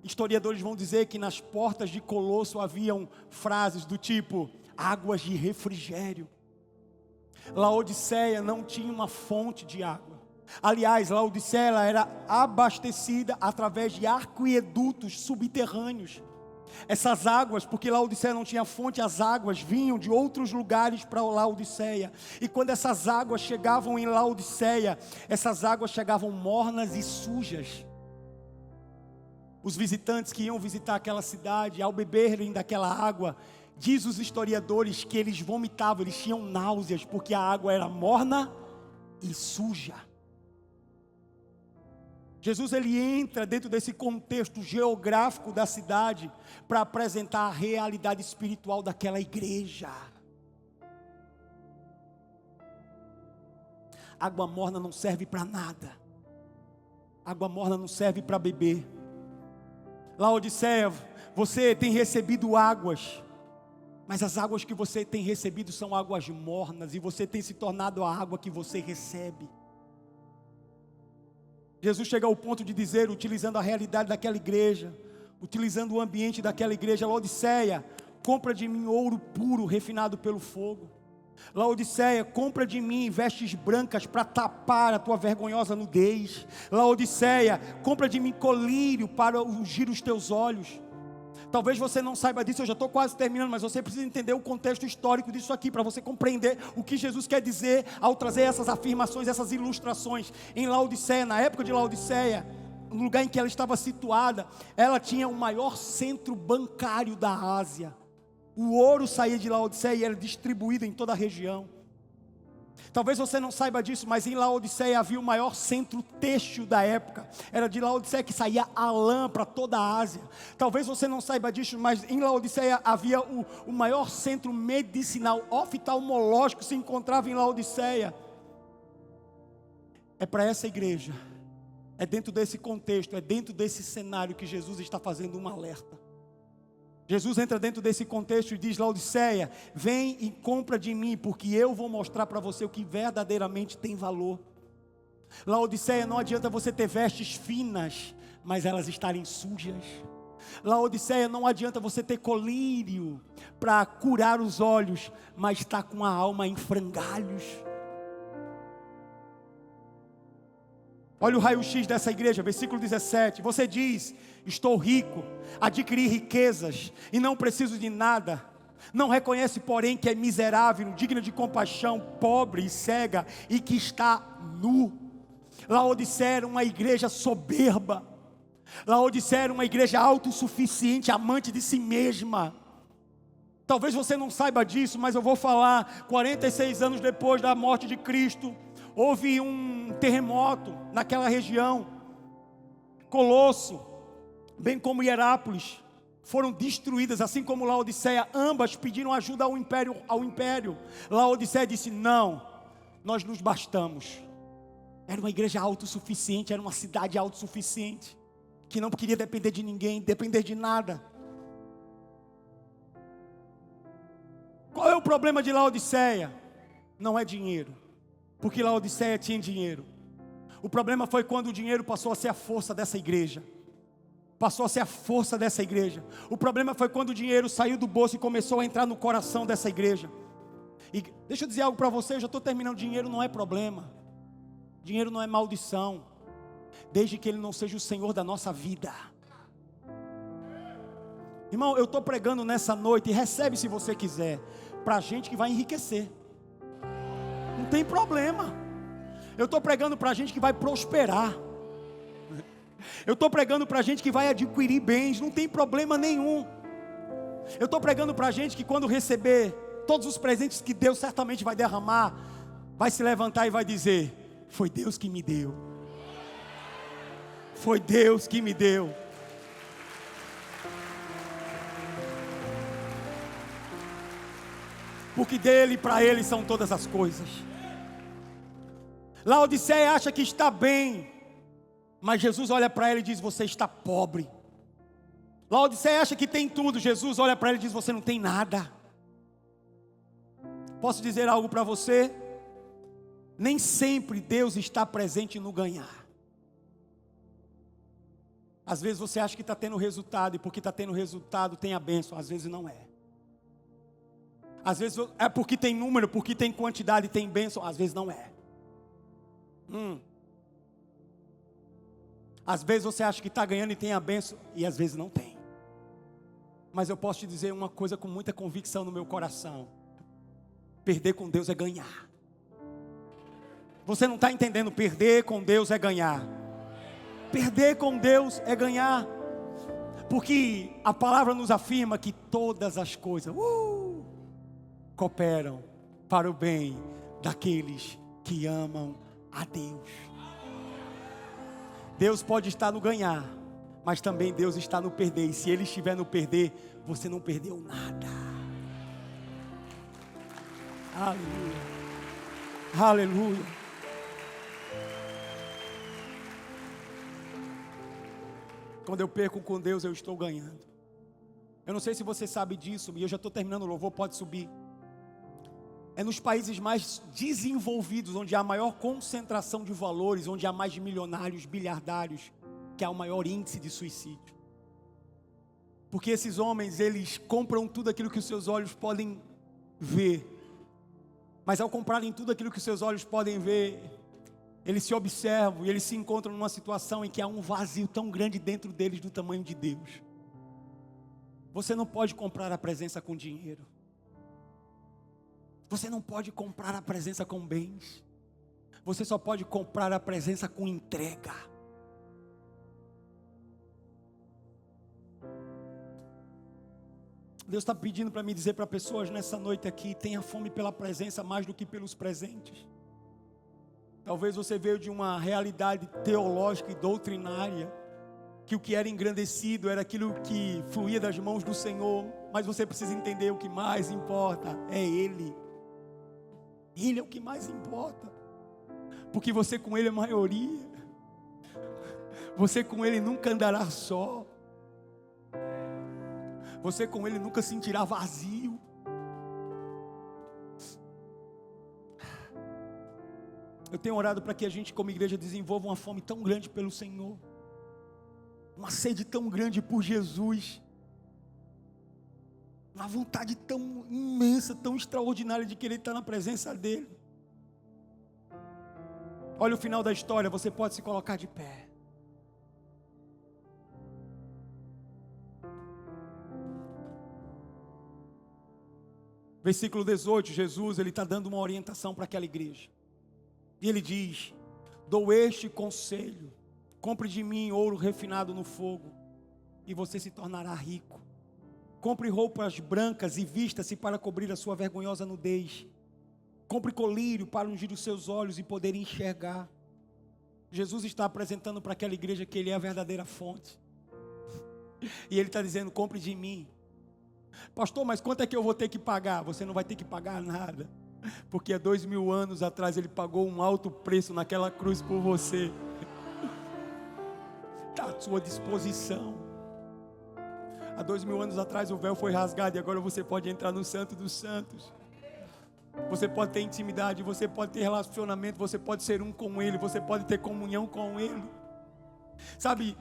Speaker 1: Historiadores vão dizer que nas portas de Colosso haviam frases do tipo: águas de refrigério. Laodiceia não tinha uma fonte de água. Aliás, Laodiceia ela era abastecida através de aquedutos subterrâneos. Essas águas, porque Laodiceia não tinha fonte, as águas vinham de outros lugares para Laodiceia. E quando essas águas chegavam em Laodiceia, essas águas chegavam mornas e sujas. Os visitantes que iam visitar aquela cidade, ao beberem daquela água, diz os historiadores que eles vomitavam, eles tinham náuseas, porque a água era morna e suja. Jesus ele entra dentro desse contexto geográfico da cidade para apresentar a realidade espiritual daquela igreja. Água morna não serve para nada. Água morna não serve para beber. Laodiceia, você tem recebido águas, mas as águas que você tem recebido são águas mornas, e você tem se tornado a água que você recebe. Jesus chega ao ponto de dizer, utilizando a realidade daquela igreja, utilizando o ambiente daquela igreja: Laodiceia, compra de mim ouro puro, refinado pelo fogo. Laodiceia, compra de mim vestes brancas para tapar a tua vergonhosa nudez. Laodiceia, compra de mim colírio para ungir os teus olhos. Talvez você não saiba disso, eu já estou quase terminando, mas você precisa entender o contexto histórico disso aqui, para você compreender o que Jesus quer dizer ao trazer essas afirmações, essas ilustrações. Em Laodiceia, na época de Laodiceia, no lugar em que ela estava situada, ela tinha o maior centro bancário da Ásia. O ouro saía de Laodiceia e era distribuído em toda a região. Talvez você não saiba disso, mas em Laodiceia havia o maior centro têxtil da época. Era de Laodiceia que saía a lã para toda a Ásia. Talvez você não saiba disso, mas em Laodiceia havia o maior centro medicinal, oftalmológico, se encontrava em Laodiceia. É para essa igreja, é dentro desse contexto, é dentro desse cenário que Jesus está fazendo um alerta. Jesus entra dentro desse contexto e diz: Laodiceia, vem e compra de mim, porque eu vou mostrar para você o que verdadeiramente tem valor. Laodiceia, não adianta você ter vestes finas, mas elas estarem sujas. Laodiceia, não adianta você ter colírio para curar os olhos, mas está com a alma em frangalhos. Olha o raio-x dessa igreja, versículo 17. Você diz: estou rico, adquiri riquezas e não preciso de nada. Não reconhece, porém, que é miserável, digno de compaixão, pobre e cega, e que está nu. Laodiceia era uma igreja soberba. Laodiceia era uma igreja autossuficiente, amante de si mesma. Talvez você não saiba disso, mas eu vou falar. 46 anos depois da morte de Cristo, houve um terremoto naquela região. Colosso, bem como Hierápolis, foram destruídas, assim como Laodiceia. Ambas pediram ajuda ao império. Laodiceia disse: não, nós nos bastamos. Era uma igreja autossuficiente, era uma cidade autossuficiente, que não queria depender de ninguém, depender de nada. Qual é o problema de Laodiceia? Não é dinheiro. Porque Laodiceia tinha dinheiro. O problema foi quando o dinheiro passou a ser a força dessa igreja. Passou a ser a força dessa igreja. O problema foi quando o dinheiro saiu do bolso e começou a entrar no coração dessa igreja. E deixa eu dizer algo para você, eu já estou terminando. Dinheiro não é problema. Dinheiro não é maldição. Desde que ele não seja o Senhor da nossa vida. Irmão, eu estou pregando nessa noite, e recebe se você quiser, para gente que vai enriquecer. Não tem problema. Eu estou pregando para gente que vai prosperar. Eu estou pregando para gente que vai adquirir bens. Não tem problema nenhum. Eu estou pregando para gente que quando receber todos os presentes que Deus certamente vai derramar, vai se levantar e vai dizer: foi Deus que me deu. Foi Deus que me deu. Porque dele e para ele são todas as coisas. Laodiceia acha que está bem, mas Jesus olha para ela e diz: você está pobre. Laodiceia acha que tem tudo. Jesus olha para ela e diz: você não tem nada. Posso dizer algo para você? Nem sempre Deus está presente no ganhar. Às vezes você acha que está tendo resultado, e porque está tendo resultado tem a bênção. Às vezes não é. Às vezes é porque tem número, porque tem quantidade, tem bênção. Às vezes não é. Às vezes você acha que está ganhando e tem a bênção, e às vezes não tem. Mas eu posso te dizer uma coisa com muita convicção no meu coração: perder com Deus é ganhar. Você não está entendendo? Perder com Deus é ganhar. Perder com Deus é ganhar. Porque a palavra nos afirma que todas as coisas cooperam para o bem daqueles que amam a Deus. Deus pode estar no ganhar, mas também Deus está no perder. E se Ele estiver no perder, você não perdeu nada. Aleluia. Aleluia. Quando eu perco com Deus, eu estou ganhando. Eu não sei se você sabe disso, e eu já estou terminando o louvor, pode subir. É nos países mais desenvolvidos, onde há maior concentração de valores, onde há mais de milionários, bilhardários, que há o maior índice de suicídio. Porque esses homens, eles compram tudo aquilo que os seus olhos podem ver. Mas ao comprarem tudo aquilo que os seus olhos podem ver, eles se observam e eles se encontram numa situação em que há um vazio tão grande dentro deles do tamanho de Deus. Você não pode comprar a presença com dinheiro. Você não pode comprar a presença com bens. Você só pode comprar a presença com entrega. Deus está pedindo para me dizer para pessoas nessa noite aqui: tenha fome pela presença mais do que pelos presentes. Talvez você veio de uma realidade teológica e doutrinária, que o que era engrandecido era aquilo que fluía das mãos do Senhor. Mas você precisa entender: o que mais importa é Ele. Ele é o que mais importa. Porque você com Ele é maioria. Você com Ele nunca andará só. Você com Ele nunca sentirá vazio. Eu tenho orado para que a gente como igreja desenvolva uma fome tão grande pelo Senhor. Uma sede tão grande por Jesus. Uma vontade tão imensa, tão extraordinária de querer estar na presença dEle. Olha o final da história, você pode se colocar de pé. Versículo 18, Jesus, Ele está dando uma orientação para aquela igreja. E Ele diz: dou este conselho, compre de mim ouro refinado no fogo, e você se tornará rico. Compre roupas brancas e vista-se para cobrir a sua vergonhosa nudez. Compre colírio para ungir os seus olhos e poder enxergar. Jesus está apresentando para aquela igreja que Ele é a verdadeira fonte. E Ele está dizendo: compre de mim. Pastor, mas quanto é que eu vou ter que pagar? Você não vai ter que pagar nada. Porque há 2000 anos atrás Ele pagou um alto preço naquela cruz por você. Está à sua disposição. Há 2000 anos atrás o véu foi rasgado e agora você pode entrar no Santo dos Santos. Você pode ter intimidade, você pode ter relacionamento, você pode ser um com Ele, você pode ter comunhão com Ele. Sabe,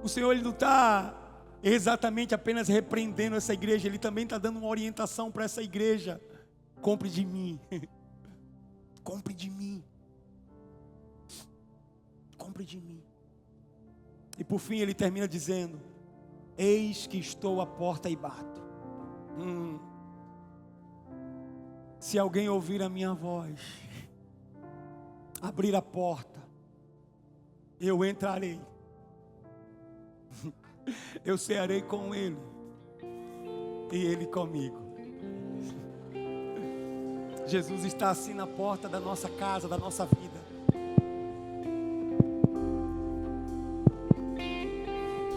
Speaker 1: o Senhor Ele não está exatamente apenas repreendendo essa igreja, Ele também está dando uma orientação para essa igreja. Compre de mim. Compre de mim. Compre de mim. E por fim Ele termina dizendo: eis que estou à porta e bato. Se alguém ouvir a minha voz, abrir a porta, eu entrarei, eu cearei com ele e ele comigo. Jesus está assim na porta da nossa casa, da nossa vida.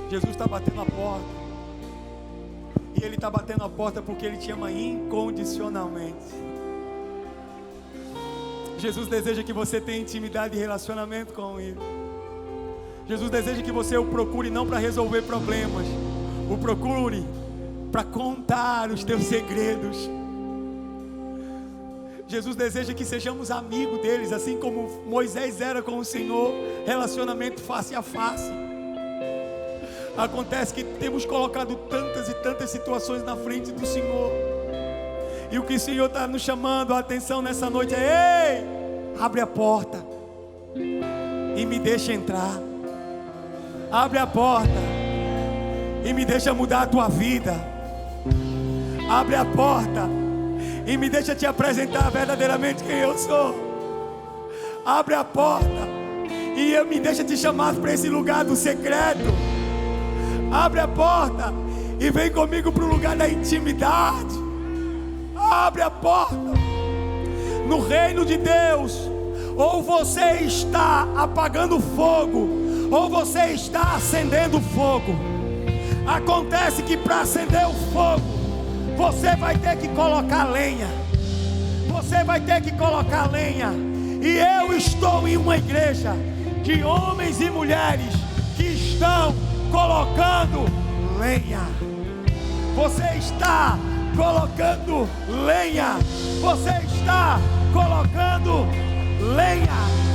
Speaker 1: Jesus está batendo a porta, e Ele está batendo a porta porque Ele te ama incondicionalmente. Jesus deseja que você tenha intimidade e relacionamento com Ele. Jesus deseja que você o procure não para resolver problemas, o procure para contar os teus segredos. Jesus deseja que sejamos amigos deles, assim como Moisés era com o Senhor, relacionamento face a face. Acontece que temos colocado tantas e tantas situações na frente do Senhor, e o que o Senhor está nos chamando a atenção nessa noite é: ei, abre a porta e me deixa entrar. Abre a porta e me deixa mudar a tua vida. Abre a porta e me deixa te apresentar verdadeiramente quem eu sou. Abre a porta e me deixa te chamar para esse lugar do secreto. Abre a porta e vem comigo para o lugar da intimidade. Abre a porta. No reino de Deus, ou você está apagando fogo, ou você está acendendo fogo. Acontece que para acender o fogo, você vai ter que colocar lenha. Você vai ter que colocar lenha. E eu estou em uma igreja de homens e mulheres que estão colocando lenha. Você está colocando lenha. Você está colocando lenha.